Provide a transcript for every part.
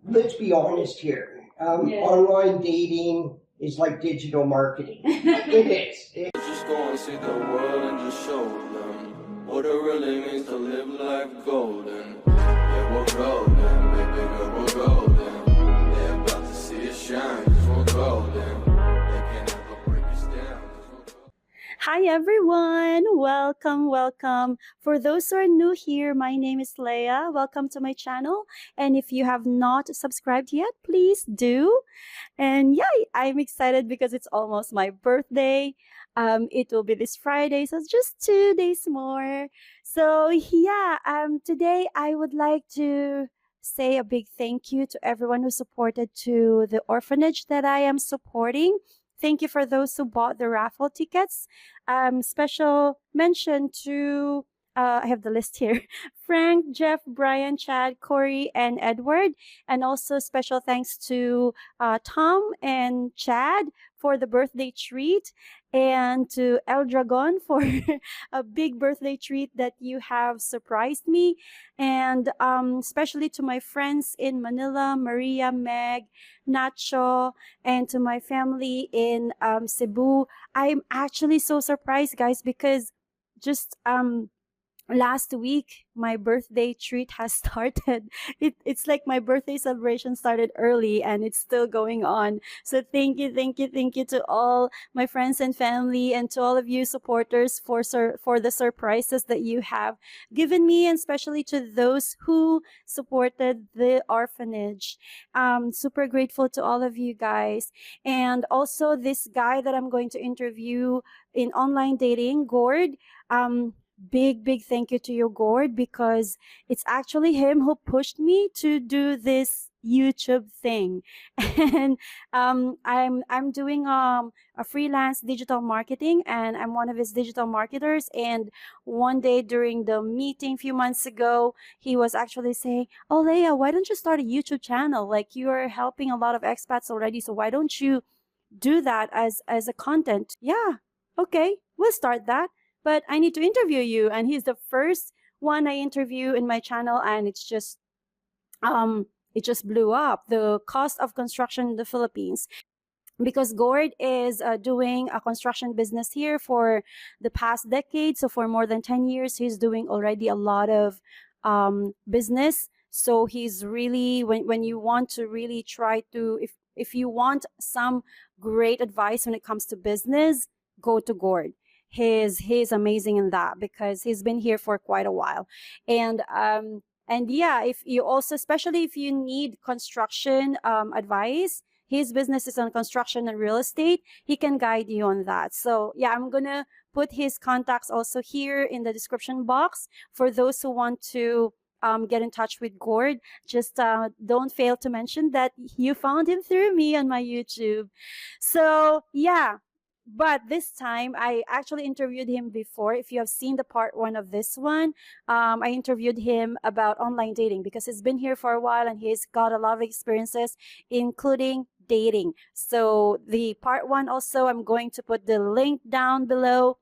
let's be honest here. Online dating is like digital marketing. It is. Just go and see the world and just show them what it really means to live life golden. Yeah, we're golden, baby girl, we're golden. They're about to see us shine, cause we're golden. They can't ever break us down, cause we're golden. Hi everyone! Welcome. For those who are new here, my name is Leia. Welcome to my channel. And if you have not subscribed yet, please do. And yeah, I'm excited because it's almost my birthday. It will be this Friday, so it's just 2 days more. So yeah, today I would like to say a big thank you to everyone who supported to the orphanage that I am supporting. Thank you for those who bought the raffle tickets. Special mention to, I have the list here, Frank, Jeff, Brian, Chad, Corey, and Edward. And also special thanks to Tom and Chad for the birthday treat, and to El Dragon for a big birthday treat that you have surprised me. And especially to my friends in Manila, Maria, Meg, Nacho, and to my family in Cebu. I'm actually so surprised, guys, because just last week my birthday treat has started. It's like my birthday celebration started early and it's still going on. So thank you to all my friends and family, and to all of you supporters for the surprises that you have given me, and especially to those who supported the orphanage. Super grateful to all of you guys. And also this guy that I'm going to interview in online dating, Gord, big thank you to you, Gord, because it's actually him who pushed me to do this YouTube thing. And I'm doing a freelance digital marketing, and I'm one of his digital marketers. And one day during the meeting a few months ago, he was actually saying, "Oh, Leia, why don't you start a YouTube channel? Like, you are helping a lot of expats already, so why don't you do that as a content?" Yeah, okay, we'll start that. But I need to interview you. And he's the first one I interview in my channel, and it just blew up. The cost of construction in the Philippines, because Gord is doing a construction business here for the past decade. So for more than 10 years, he's doing already a lot of business. So he's really, when you want to really try to, if you want some great advice when it comes to business, go to Gord. He's amazing in that, because he's been here for quite a while. And yeah, if you also, especially if you need construction advice, his business is on construction and real estate. He can guide you on that. So yeah, I'm gonna put his contacts also here in the description box for those who want to get in touch with Gord. Just don't fail to mention that you found him through me on my YouTube. So yeah. But this time, I actually interviewed him before. If you have seen the part 1 of this one, I interviewed him about online dating, because he's been here for a while and he's got a lot of experiences, including dating. So the part 1 also, I'm going to put the link down below,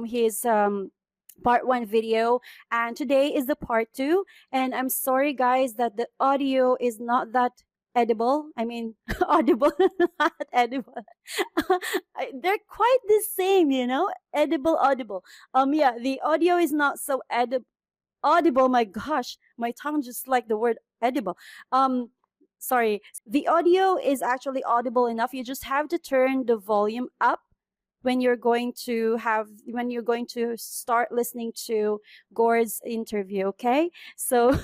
his part 1 video. And today is the part 2. And I'm sorry, guys, that the audio is not that edible. I mean, audible, not edible. They're quite the same, you know, edible, audible. Yeah, the audio is not so audible. My gosh, my tongue just like the word edible. Sorry, the audio is actually audible enough. You just have to turn the volume up when you're going to start listening to Gord's interview. Okay, so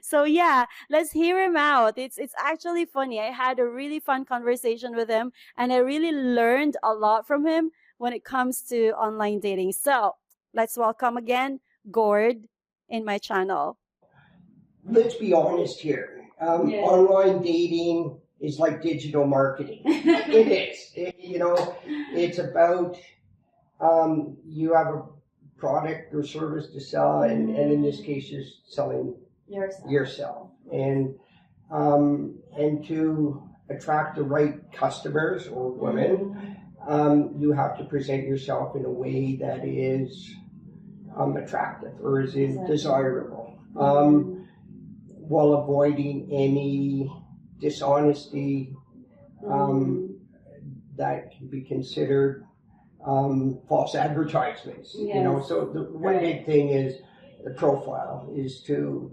so yeah, let's hear him out. It's actually funny. I had a really fun conversation with him, and I really learned a lot from him when it comes to online dating. So let's welcome again Gord in my channel. Let's be honest here. Online dating is like digital marketing. It is. It's about you have a product or service to sell, and in this case, you're selling yourself. And to attract the right customers or women, you have to present yourself in a way that is attractive or is desirable, while avoiding any dishonesty that can be considered false advertisements. Yes. You know, so the one big thing is the profile is to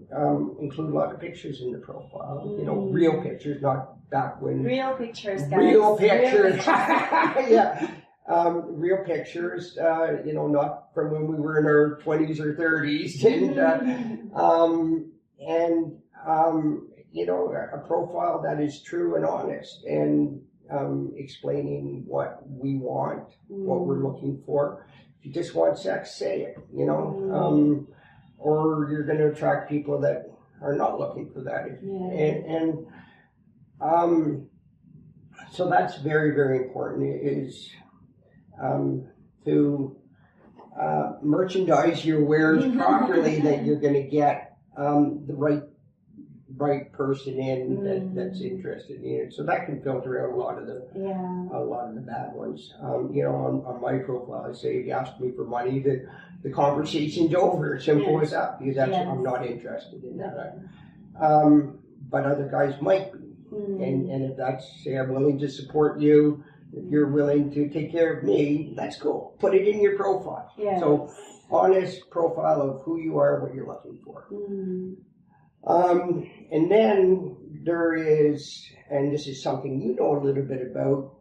include a lot of pictures in the profile. You know, real pictures, not back when. Real pictures, guys. Real pictures. Yeah. Real pictures, you know, not from when we were in our 20s or 30s. And you know, a profile that is true and honest and explaining what we want, what we're looking for. If you just want sex, say it, you know, or you're going to attract people that are not looking for that. And so that's very, very important, is to merchandise your wares properly, that you're going to get the right person in that's interested in it. So that can filter out a lot of the bad ones. You know, on my profile, I say, if you ask me for money, the conversation's over. Simple as that, because I'm not interested in that. But other guys might be. And if that's, say, I'm willing to support you, if you're willing to take care of me, that's cool. Put it in your profile. So, honest profile of who you are, what you're looking for. And then there is, and this is something you know a little bit about,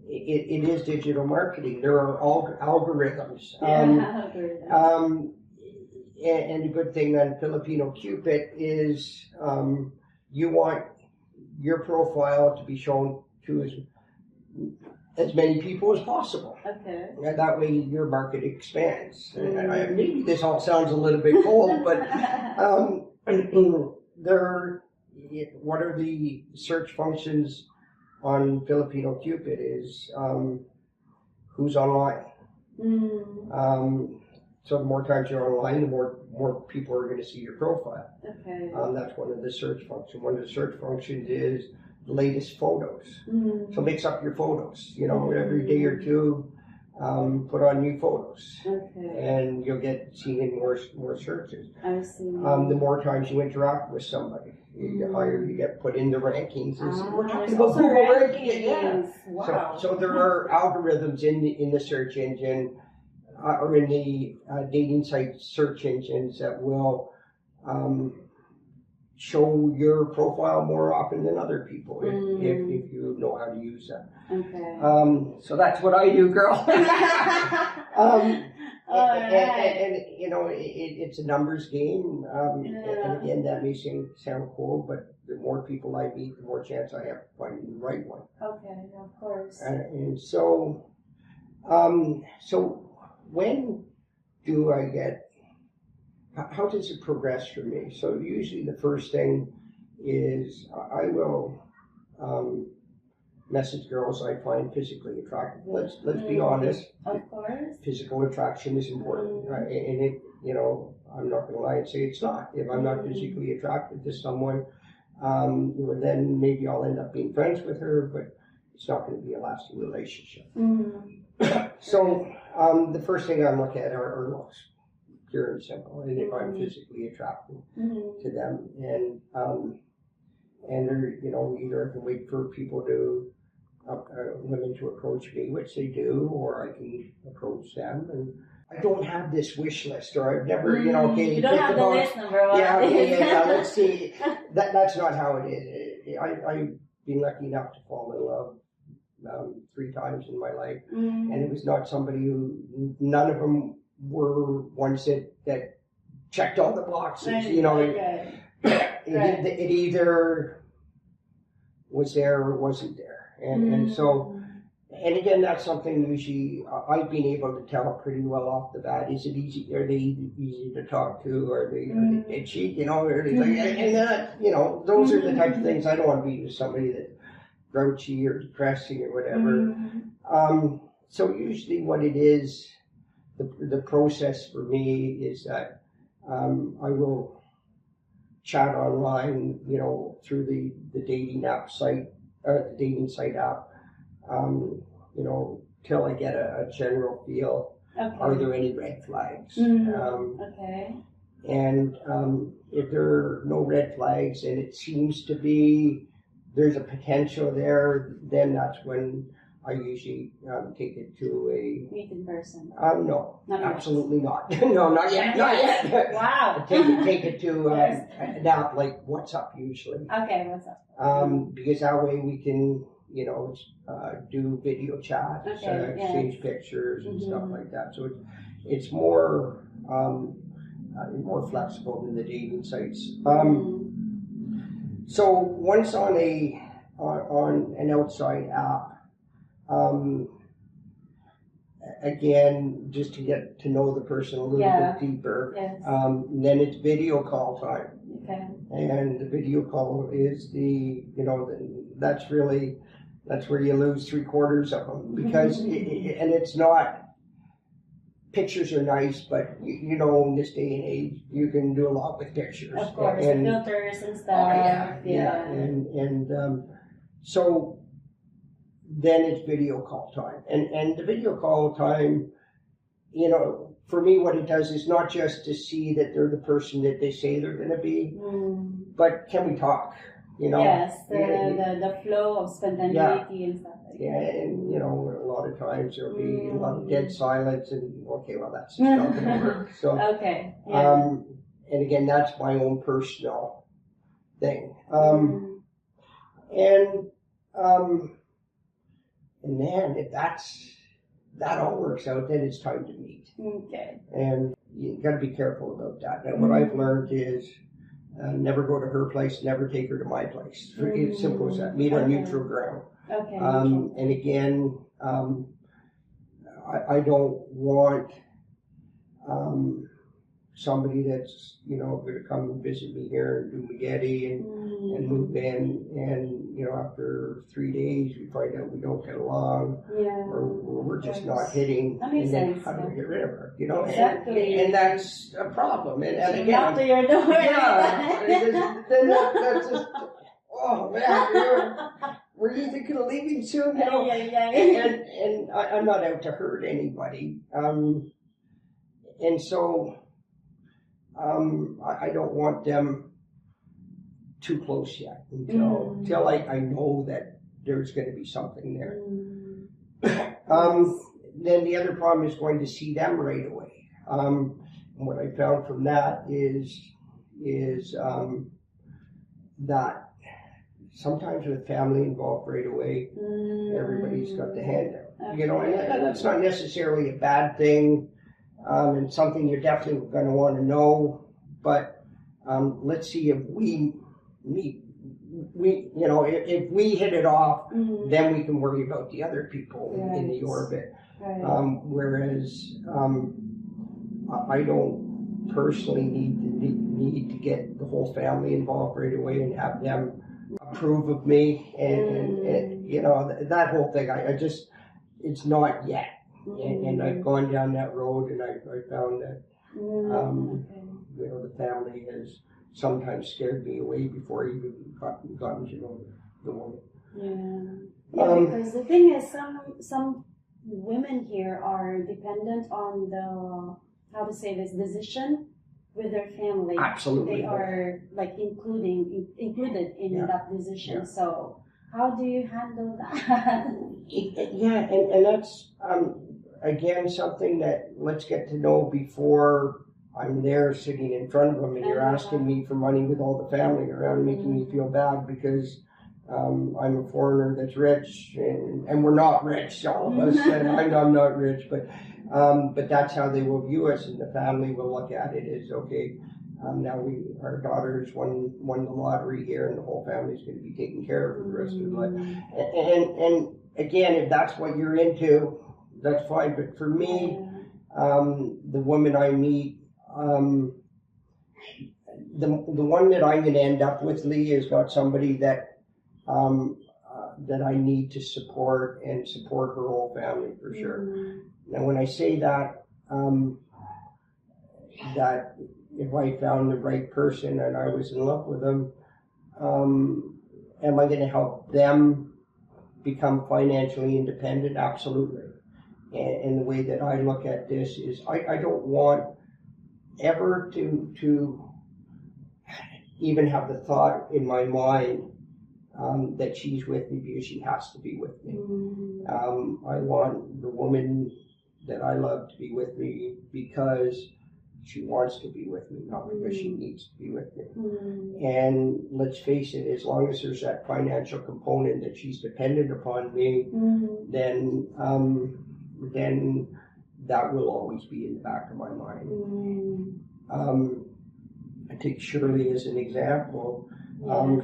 it is digital marketing. There are algorithms. And the good thing on Filipino Cupid is you want your profile to be shown to as many people as possible. Okay. And that way your market expands. And maybe this all sounds a little bit cold, but what are the search functions on Filipino Cupid is who's online. So the more times you're online, the more people are going to see your profile. Okay. That's one of the search functions. One of the search functions is the latest photos. So mix up your photos. You know, every day or two, put on new photos. Okay. And you'll get seen in more searches. I see. The more times you interact with somebody, the higher you get put in the rankings. We're talking about Google rankings. Yeah. Wow. So there are algorithms in the search engine. Or in the dating site search engines that will show your profile more often than other people if you know how to use them. Okay. So that's what I do, girl. And you know, it's a numbers game. And again, that may sound cool, but the more people I meet, the more chance I have of finding the right one. Okay, of course. And so, when do I get, how does it progress for me? So usually the first thing is I will message girls I find physically attractive. Let's be honest. Of course. Physical attraction is important. Right? And it, you know, I'm not going to lie and say it's not. If I'm not physically attracted to someone, then maybe I'll end up being friends with her, but it's not going to be a lasting relationship. So the first thing I look at are looks, pure and simple, and if I'm physically attracted to them, and they're, you know, either I can wait for people to women to approach me, which they do, or I can approach them. And I don't have this wish list, or I've never, you know, okay, you don't have the list number one. Yeah, let's see. That's not how it is. I've been lucky enough to fall in love 3 times in my life, and it was not somebody who, none of them were ones that checked all the boxes. Right, you know, it either was there or wasn't there, and so, and again, that's something usually I've been able to tell pretty well off the bat. Is it easy? Are they easy to talk to? Are they itchy? You know, or and that, you know, those are the type of things I don't want to be with somebody that grouchy or depressing or whatever. So usually what it is, the process for me is that I will chat online, you know, through the dating app site, the dating site app, you know, till I get a general feel. Okay. Are there any red flags? And if there are no red flags and it seems to be there's a potential there, then that's when I usually take it to a Meet in person. no, Not yet. absolutely not. No, not yet, not yet. Wow. Take it to an app like WhatsApp usually. Okay, what's up? Because that way we can, do video chats, Okay, exchange pictures and stuff like that. So it's more more flexible than the dating sites. So once on an outside app, again, just to get to know the person a little bit deeper, Yes. then it's video call time. Okay. And the video call is that's where you lose 3/4 of them because and it's not. Pictures are nice, but in this day and age, you can do a lot with pictures. Of course, and filters and stuff. And so then it's video call time, and the video call time, for me, what it does is not just to see that they're the person that they say they're going to be, but can we talk? Yes, the flow of spontaneity and stuff like that. Yeah, and a lot of times there'll be a lot of dead silence, and okay, well that's just not going to work. So okay, yeah. And again, that's my own personal thing. And then if that all works out, then it's time to meet. Okay. And you got to be careful about that. And what I've learned is. Never go to her place, never take her to my place. It's simple as that. Meet on neutral ground. Okay. And again, I don't want somebody that's going to come and visit me here and do spaghetti and move in, and after 3 days we find out we don't get along, or we're just not hitting. That makes and then sense, how do we get rid of her? Exactly. And that's a problem. And again, knock to your door. then that's just oh man, were you thinking of leaving soon? And I'm not out to hurt anybody. And so. I don't want them too close yet until I know that there's going to be something there. Then the other problem is going to see them right away. And what I found from that is that sometimes with family involved right away, everybody's got the hand out. And that's not necessarily a bad thing. And something you're definitely going to want to know, but let's see if we meet. If we hit it off, then we can worry about the other people in the orbit. Right. Whereas I don't personally need to get the whole family involved right away and have them approve of me, and that whole thing. It's not yet. And I've gone down that road, and I found that the family has sometimes scared me away before I even gotten to know the woman. Because the thing is, some women here are dependent on the decision with their family. Absolutely, they are like included in that decision. Yeah. So how do you handle that? And that's again something that let's get to know before I'm there sitting in front of them, and you're asking me for money with all the family around, making me feel bad because I'm a foreigner that's rich, and we're not rich, all of us. And I'm not rich, but that's how they will view us, and the family will look at it as okay. Now our daughter's won the lottery here, and the whole family's going to be taken care of for the rest of their life. And again, if that's what you're into, that's fine. But for me, the woman I meet, the one that I'm going to end up with, Lee, is not somebody that I need to support her whole family for sure. Now, when I say that, that if I found the right person and I was in love with them, am I going to help them become financially independent? Absolutely. And the way that I look at this is I don't want ever to even have the thought in my mind that she's with me because she has to be with me. I want the woman that I love to be with me because she wants to be with me, not because she needs to be with me. And let's face it, as long as there's that financial component that she's dependent upon me, then that will always be in the back of my mind. I take Shirley as an example.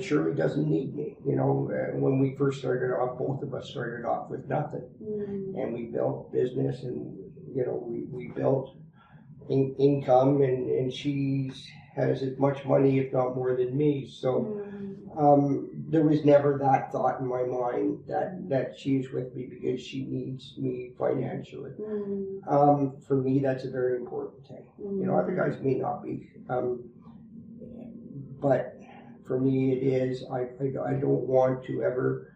Shirley doesn't need me. You know, when we first started off, both of us started off with nothing, and we built business, and you know, we built income, and she has as much money, if not more, than me. So there was never that thought in my mind that she's with me because she needs me financially. For me, that's a very important thing. You know, other guys may not be, but for me, it is. I don't want to ever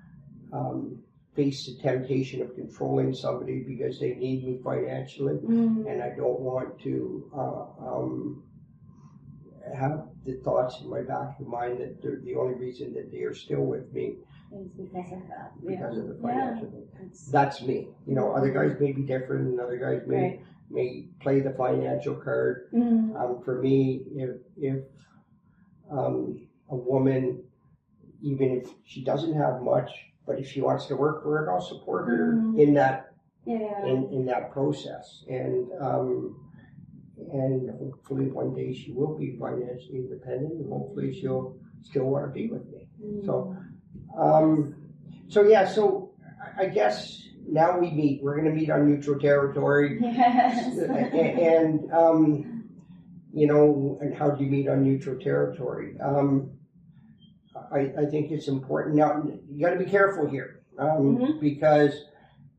face the temptation of controlling somebody because they need me financially, and I don't want to have the thoughts in my back of the mind that they're the only reason that they are still with me It's because of that. because of the financial thing. That's me. You know, other guys may be different, and other guys may play the financial card. For me, if a woman, even if she doesn't have much, but if she wants to work for it, I'll support her in that in that process. And hopefully one day she will be financially independent, and hopefully she'll still want to be with me. So I guess now we meet. We're going to meet on neutral territory. Yes. And you know, and how do you meet on neutral territory? I think it's important. Now, you got to be careful here, because,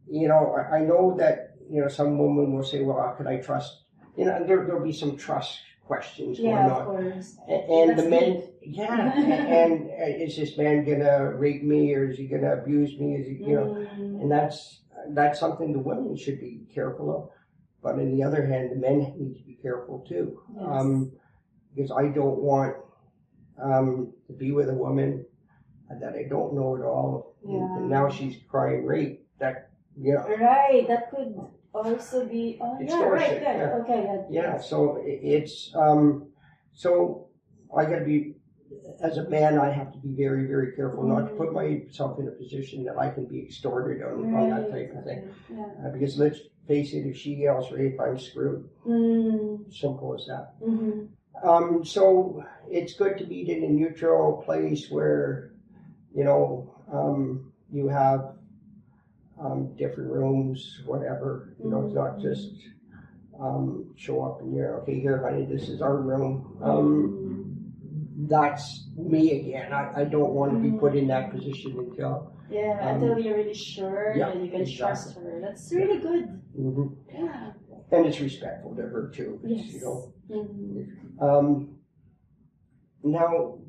you know, I know that, you know, some women will say, well, how can I trust? You know, there'll be some trust questions going on. Of course. And That's the men, deep. and is this man gonna rape me, or is he gonna abuse me? Is he, you know, and that's something the women should be careful of. But on the other hand, the men need to be careful too, because I don't want to be with a woman that I don't know at all, and now she's crying rape. That, you know, Right, that could also be. Oh, yeah, extortion, right, good. yeah. Okay, Yeah, so it's so I got to be, as a man, I have to be very, very careful not to put myself in a position that I can be extorted on that type of thing. Yeah. Because let's face it, if she yells rape, I'm screwed. Simple as that. So it's good to meet in a neutral place where, you know, you have different rooms, whatever. You know, it's not just show up and you're, okay, here, honey, this is our room. That's me again. I don't want to be put in that position until until you're really sure that you can trust her. That's really good. Yeah. And it's respectful to her too. Yes. You know. Now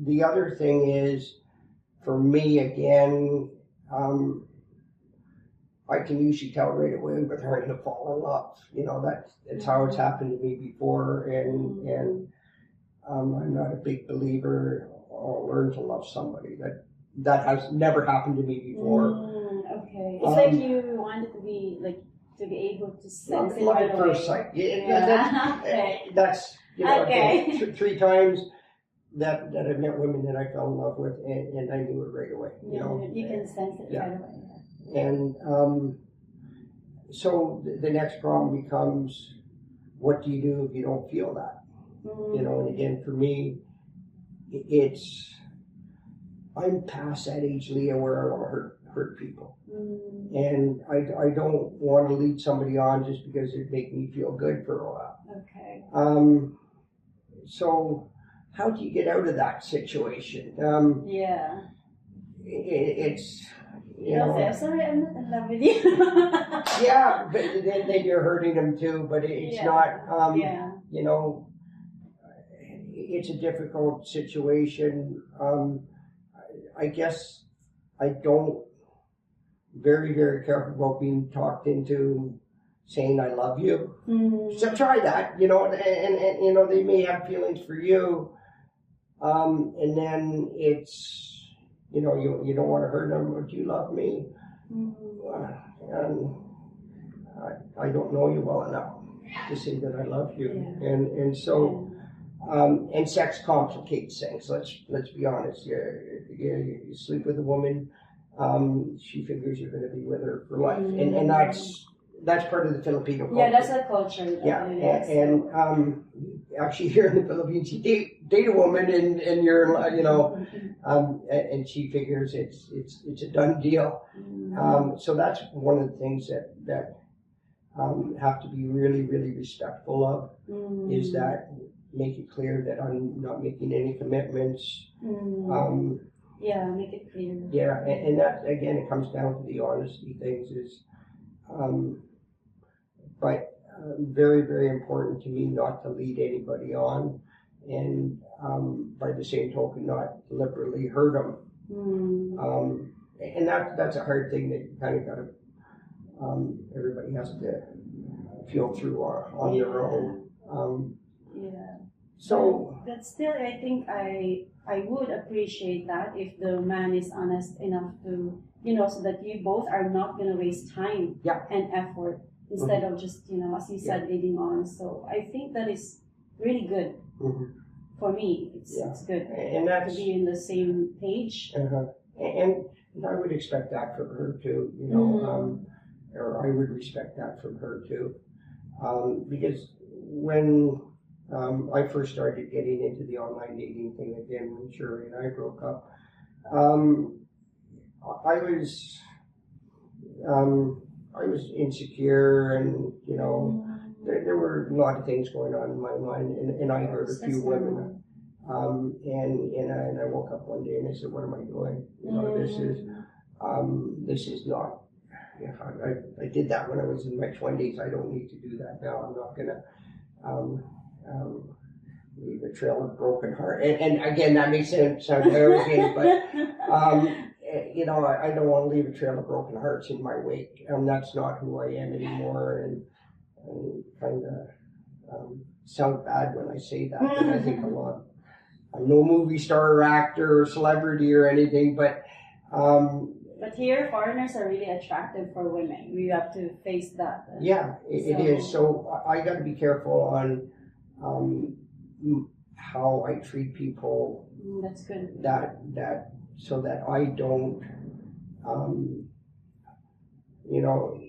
the other thing is, for me again, I can usually tell right away with her to fall in love. You know, that's how it's happened to me before, and I'm not a big believer. I'll learn to love somebody. That has never happened to me before. Okay, it's like you wanted to be able to sense it Love right at away. first sight. Okay. That's you know, Okay. three times that I've met women that I fell in love with, and I knew it right away. You know, you can sense it right away. and so the next problem becomes, what do you do if you don't feel that? You know, and again, for me, I'm past that age, Leah, where I want to hurt people. And I don't want to lead somebody on just because it make me feel good for a while. Okay. So how do you get out of that situation? It's, you know, I'm sorry, I'm not in love with you. yeah, but then you're hurting them too, but it's not, you know, it's a difficult situation. I guess I don't very, very careful about being talked into saying I love you. So try that, you know, and you know, they may have feelings for you, and then it's, you know, you don't want to hurt them. Or, do you love me? And I don't know you well enough to say that I love you. And so, and sex complicates things. Let's be honest. You sleep with a woman, she figures you're going to be with her for life, and that's part of the Filipino culture. Yeah, that's a culture. Yeah, and actually here in the Philippines, you date a woman, and you're, you know, and she figures it's a done deal. So that's one of the things that have to be really, really respectful of, is that make it clear that I'm not making any commitments. Yeah, make it clear. Yeah, and that, again, it comes down to the honesty things is, but very, very important to me not to lead anybody on, and by the same token, not deliberately hurt them. And that's a hard thing that you kind of got to, everybody has to feel through on their own. So, but still, I think I would appreciate that if the man is honest enough to, you know, so that you both are not going to waste time and effort instead of just, you know, as you said, leading on. So I think that is really good for me. It's good, and that's, to be in the same page. And I would expect that from her too, you know, or I would respect that from her too, because when I first started getting into the online dating thing again, when Shirley and I broke up, I was insecure, and you know, there were a lot of things going on in my mind, and I heard a few women, and I woke up one day and I said, what am I doing? You know, this is not. Yeah, I did that when I was in my 20s. I don't need to do that now. I'm not gonna leave a trail of broken heart. And again, that may sound arrogant, but you know, I don't want to leave a trail of broken hearts in my wake. That's not who I am anymore. And kind of sound bad when I say that, but I think a lot. I'm no movie star or actor or celebrity or anything, but. But here, foreigners are really attractive for women. We have to face that. Yeah, it is. So I got to be careful on how I treat people. That's good. That so that I don't, you know,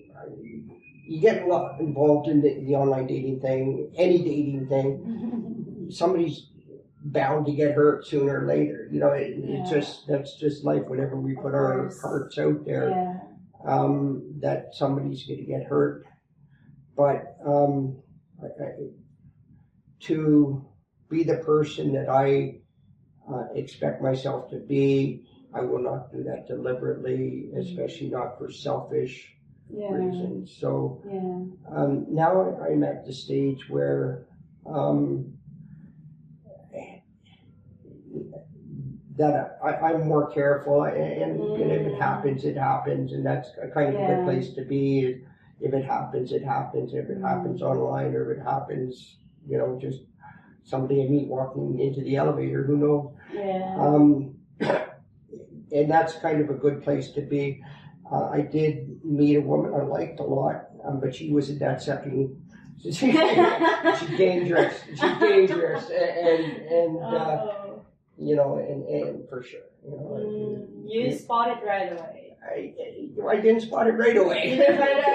you get a lot involved in the online dating thing, any dating thing. Somebody's bound to get hurt sooner or later. You know, that's just life. Whenever we put our hearts out there, that somebody's going to get hurt. But to be the person that I expect myself to be, I will not do that deliberately, especially not for selfish reasons. So now I'm at the stage where that I'm more careful, and if it happens, it happens, and that's a kind of a good place to be. If it happens, it happens. If it happens online, or if it happens, you know, just somebody I meet walking into the elevator, who knows? And that's kind of a good place to be. I did meet a woman I liked a lot, but she was in that second. She's dangerous. She's dangerous, and you know, and for sure, you know. You spot it right away. I didn't spot it right away. You didn't spot it. Oh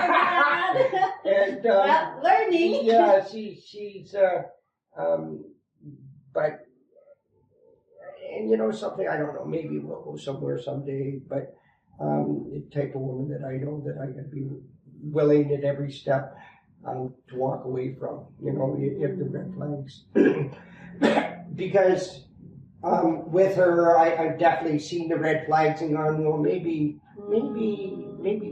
my God! And well, learning. Yeah, she's but. And you know something, I don't know, maybe we'll go somewhere someday, but the type of woman that I know that I could be willing at every step to walk away from, you know, if the red flags. Because with her, I've definitely seen the red flags and gone, well, maybe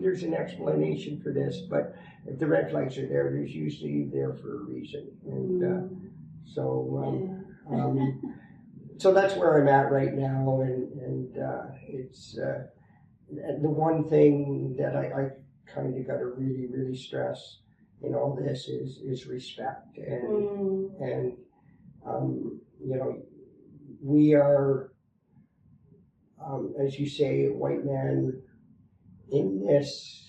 there's an explanation for this, but if the red flags are there, there's usually there for a reason. And so that's where I'm at right now, and it's the one thing that I kind of got to really, really stress in all this is respect. And you know, we are, as you say, a white man in this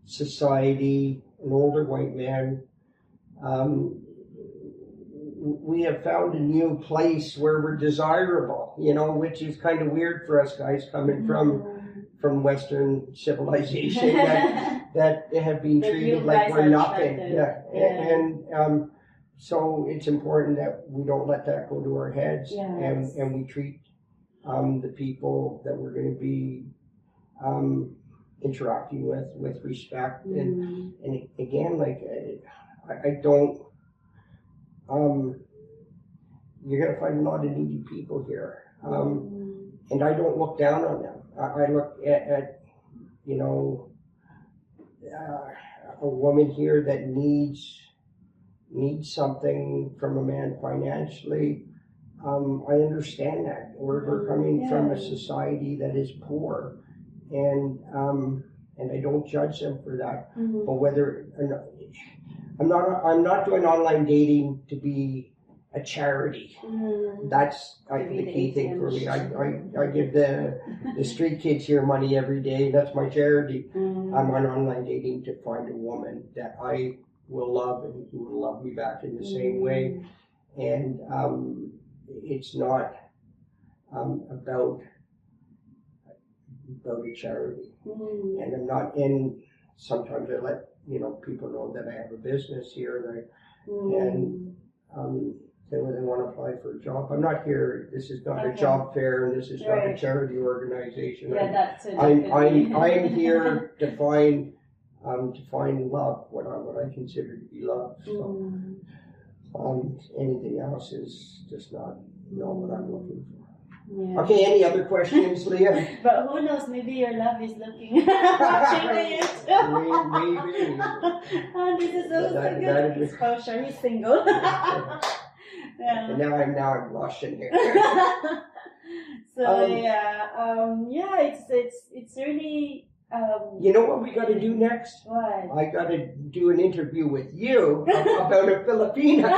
society, an older white man. We have found a new place where we're desirable, you know, which is kind of weird for us guys coming from Western civilization that have been treated like we're nothing. And so it's important that we don't let that go to our heads, and we treat the people that we're going to be interacting with respect. And again, like I don't. You're going to find a lot of needy people here, and I don't look down on them. I look at you know, a woman here that needs something from a man financially. I understand that. We're coming from a society that is poor, and I don't judge them for that. But whether or not, I'm not doing online dating to be a charity. That's the key thing for me. I give the street kids here money every day. That's my charity. I'm on online dating to find a woman that I will love and who will love me back in the same way. And it's not about a charity. And I'm not in. Sometimes I let people know that I have a business here, and they want to apply for a job. I'm not here. This is not a job fair, and this is not a charity organization. I'm here to find love, what I consider to be love. So anything else is just not what I'm looking for. Yeah. Okay, any other questions, Leah? But who knows, maybe your love is looking watching the YouTube. Maybe. Oh, this is also good exposure. He's single. And now I'm blushing here. So it's really you know what we got to do next? What? I got to do an interview with you about a Filipina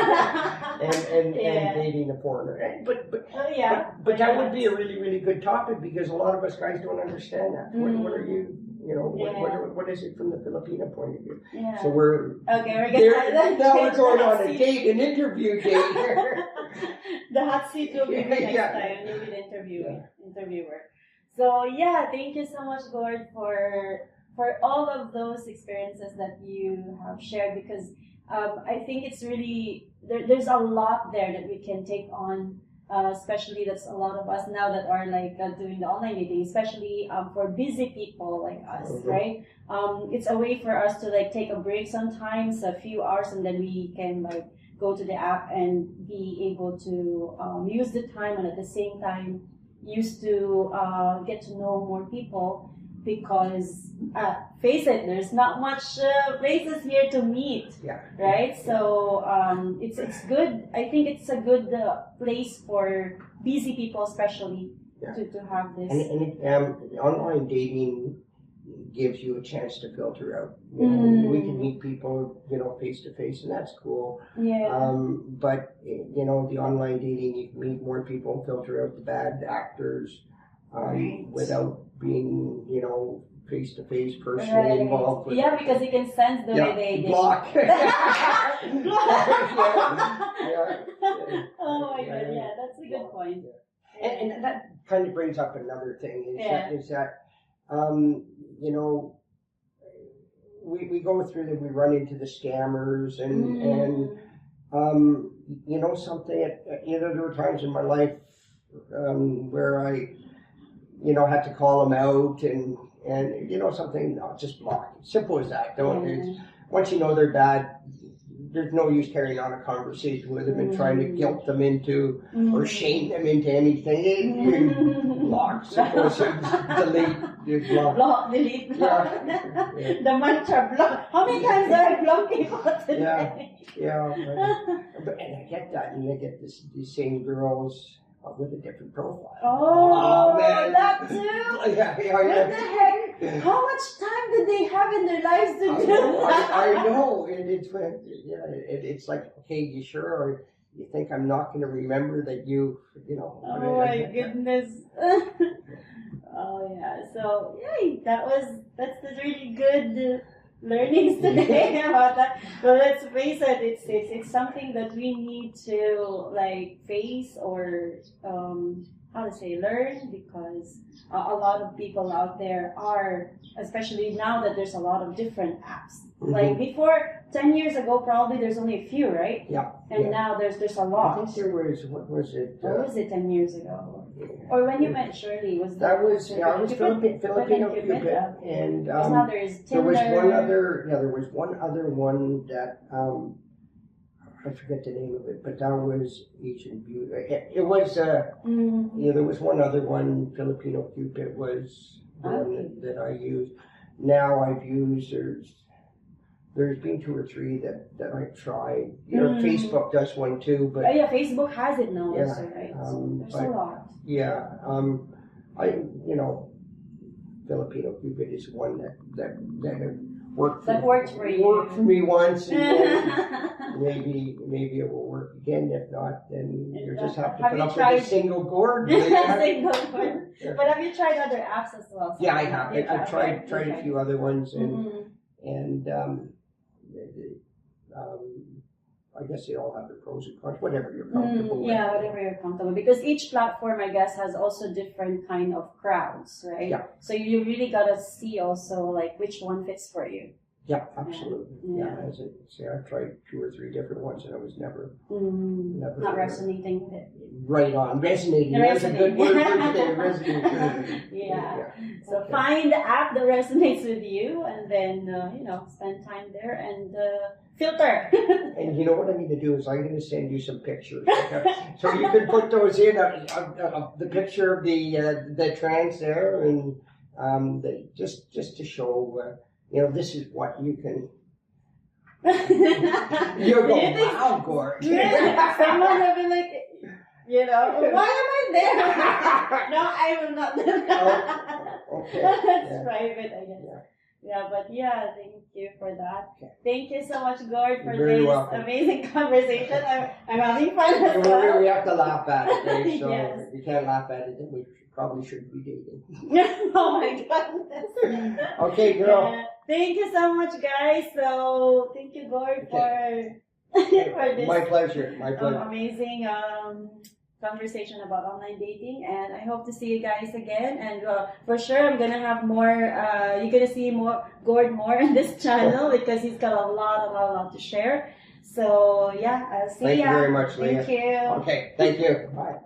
and dating a foreigner. But that would be a really, really good topic, because a lot of us guys don't understand that. What are you? What is it from the Filipino point of view? Yeah. So we're now we're going on a date, an interview date here. The hot seat will be next time. You'll be the interviewer. So thank you so much, Gord, for all of those experiences that you have shared, because I think it's really there's a lot there that we can take on, especially that's a lot of us now that are doing the online dating, especially for busy people like us, right? It's a way for us to take a break sometimes, a few hours, and then we can go to the app and be able to use the time, and at the same time used to get to know more people, because face it, there's not much places here to meet, right? So it's good. I think it's a good place for busy people, especially to have this. And online dating gives you a chance to filter out. We can meet people, face to face, and that's cool. Yeah. But the online dating, you can meet more people and filter out the bad actors, without being, face to face, personally involved. Because you can sense the way they block. Oh my God! Yeah, that's a good point. And that kind of brings up another thing is that we go through that, we run into the scammers and something, there were times in my life where I had to call them out and something, just block. Simple as that. Once you know they're bad, there's no use carrying on a conversation with them and trying to guilt them into or shame them into anything. Block, simple, delete, block. Block, delete, block. The mantra block. How many times are I blocking people today? And I get that, and I get these same girls with a different profile. Oh, man. that too? Yeah. What the heck? How much time time do they have in their lives to do that? I know, and it's like, okay, you sure, or you think I'm not going to remember that you know. Oh my goodness. Oh yeah, so yay, that's the really good learnings today about that. But let's face it, it's something that we need to like face or how to say learn, because a lot of people out there are, especially now that there's a lot of different apps. Mm-hmm. Like before, 10 years ago, probably there's only a few, right? Yeah. And now there's a lot. I think there was, what was it? What was it 10 years ago? Or when you met Shirley, was that was, yeah, I was Filipino Cupid, and now there is there Tinder. was one other one that, I forget the name of it, but that was Asian Beauty. It was, there was one other one, Filipino Cupid was the one that I used. Now I've used, there's been 2 or 3 that I've tried. Facebook does one too, but. Oh yeah, Facebook has it now Yeah, also, right? There's a lot. Yeah, Filipino Cupid is one that worked for you. Worked for me once, and then maybe it will work again. If not, then you just have to put up with a single Gord. Single Gord. Yeah. But have you tried other apps as well? Yeah, I have. I've tried a few other ones, and I guess they all have their pros and cons. Whatever you're comfortable with. Yeah, whatever you're comfortable. Because each platform, I guess, has also different kind of crowds, right? Yeah. So you really gotta see also like which one fits for you. Yeah, absolutely. Yeah. As I say, I've tried 2 or 3 different ones, and I was never not resonating with it. Right on, resonating. That's a good word for today. Resonating. Yeah. So find the app that resonates with you, and then spend time there and filter. And you know what I'm going to do is I'm going to send you some pictures, so you can put those in the picture of the trans there, and just to show. This is what you can. You're going, wow, Gord. Someone will be like, why am I there? No, I will not do that. Okay. That's private, I guess. Yeah, but thank you for that. Okay. Thank you so much, Gord, for this amazing conversation. I'm having fun as well. We have to laugh at it, Dave, so if we can't laugh at it, then we probably shouldn't be dating. Oh my goodness. Okay, girl. Thank you so much, guys. So thank you, Gord, for this. My pleasure. Amazing conversation about online dating, and I hope to see you guys again. And for sure, I'm gonna have more. You're gonna see Gord more on this channel because he's got a lot to share. So I'll see you. Thank you very much, Leah. Thank you. Okay, thank you. Bye.